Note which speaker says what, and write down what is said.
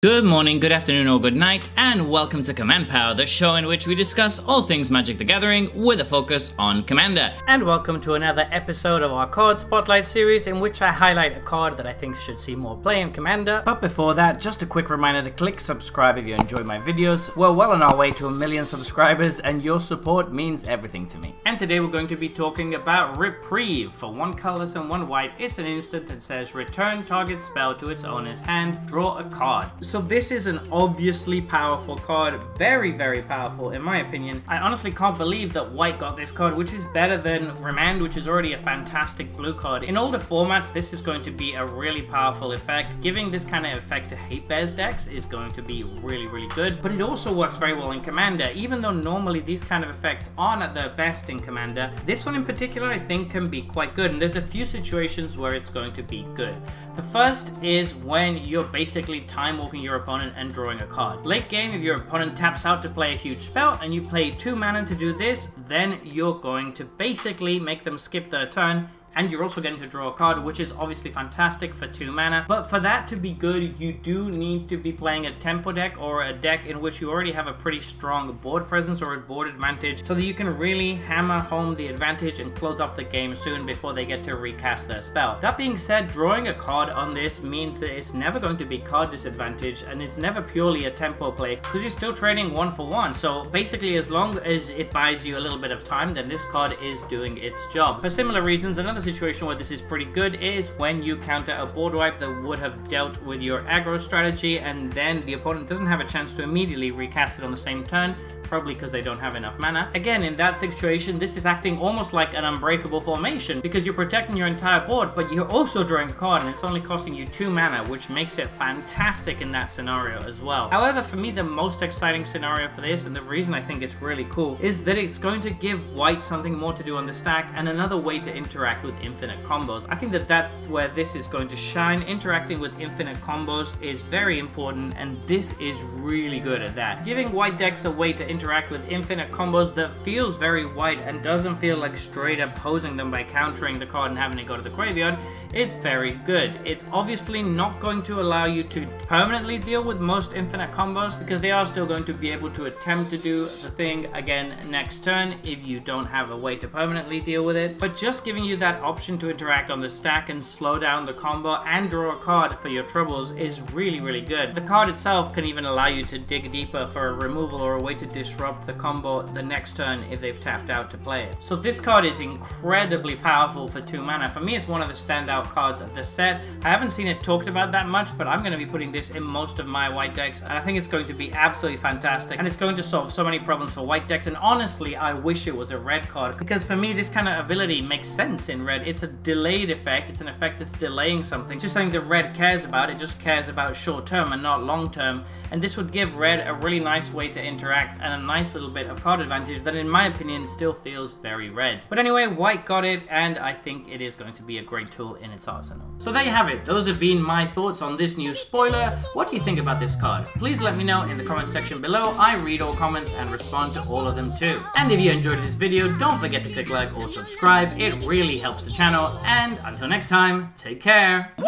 Speaker 1: Good morning, good afternoon, or good night, and welcome to Command Power, the show in which we discuss all things Magic the Gathering with a focus on Commander.
Speaker 2: And welcome to another episode of our Card Spotlight series in which I highlight a card that I think should see more play in Commander. But before that, just a quick reminder to click subscribe if you enjoy my videos. We're well on our way to 1 million subscribers and your support means everything to me. And today we're going to be talking about Reprieve. For 1 colorless and 1 white, it's an instant that says return target spell to its owner's hand, draw a card. So this is an obviously powerful card, very powerful in my opinion. I honestly can't believe that white got this card, which is better than Remand, which is already a fantastic blue card. In older formats, this is going to be a really powerful effect. Giving this kind of effect to Hate Bears decks is going to be really good, but it also works very well in Commander. Even though normally these kind of effects aren't at their best in Commander, this one in particular I think can be quite good, and there's a few situations where it's going to be good. The first is when you're basically time walking your opponent and drawing a card. Late game, if your opponent taps out to play a huge spell and you play 2 mana to do this, then you're going to basically make them skip their turn, and you're also getting to draw a card, which is obviously fantastic for 2 mana. But for that to be good, you do need to be playing a tempo deck or a deck in which you already have a pretty strong board presence or a board advantage, so that you can really hammer home the advantage and close off the game soon before they get to recast their spell. That being said, drawing a card on this means that it's never going to be card disadvantage, and it's never purely a tempo play because you're still trading 1 for 1. So basically, as long as it buys you a little bit of time, then this card is doing its job. For similar reasons, another situation where this is pretty good is when you counter a board wipe that would have dealt with your aggro strategy, and then the opponent doesn't have a chance to immediately recast it on the same turn, probably because they don't have enough mana. Again, in that situation, this is acting almost like an unbreakable formation because you're protecting your entire board, but you're also drawing a card and it's only costing you 2 mana, which makes it fantastic in that scenario as well. However, for me, the most exciting scenario for this, and the reason I think it's really cool, is that it's going to give white something more to do on the stack and another way to interact with infinite combos. I think that that's where this is going to shine. Interacting with infinite combos is very important, and this is really good at that. Giving white decks a way to interact with infinite combos that feels very white and doesn't feel like straight up posing them by countering the card and having it go to the graveyard is very good. It's obviously not going to allow you to permanently deal with most infinite combos because they are still going to be able to attempt to do the thing again next turn if you don't have a way to permanently deal with it, but just giving you that option to interact on the stack and slow down the combo and draw a card for your troubles is really good. The card itself can even allow you to dig deeper for a removal or a way to disrupt the combo the next turn if they've tapped out to play it. So this card is incredibly powerful for 2 mana. For me, it's one of the standout cards of the set. I haven't seen it talked about that much, but I'm going to be putting this in most of my white decks, and I think it's going to be absolutely fantastic, and it's going to solve so many problems for white decks. And honestly, I wish it was a red card, because for me, this kind of ability makes sense in red. It's a delayed effect. It's an effect that's delaying something. It's just something that red cares about. It just cares about short term and not long term, and this would give red a really nice way to interact and a nice little bit of card advantage that in my opinion still feels very red. But anyway, white got it, and I think it is going to be a great tool in its arsenal. So there you have it. Those have been my thoughts on this new spoiler. What do you think about this card? Please let me know in the comment section below. I read all comments and respond to all of them too. And if you enjoyed this video, don't forget to click like or subscribe. It really helps the channel, and until next time, take care. Woo!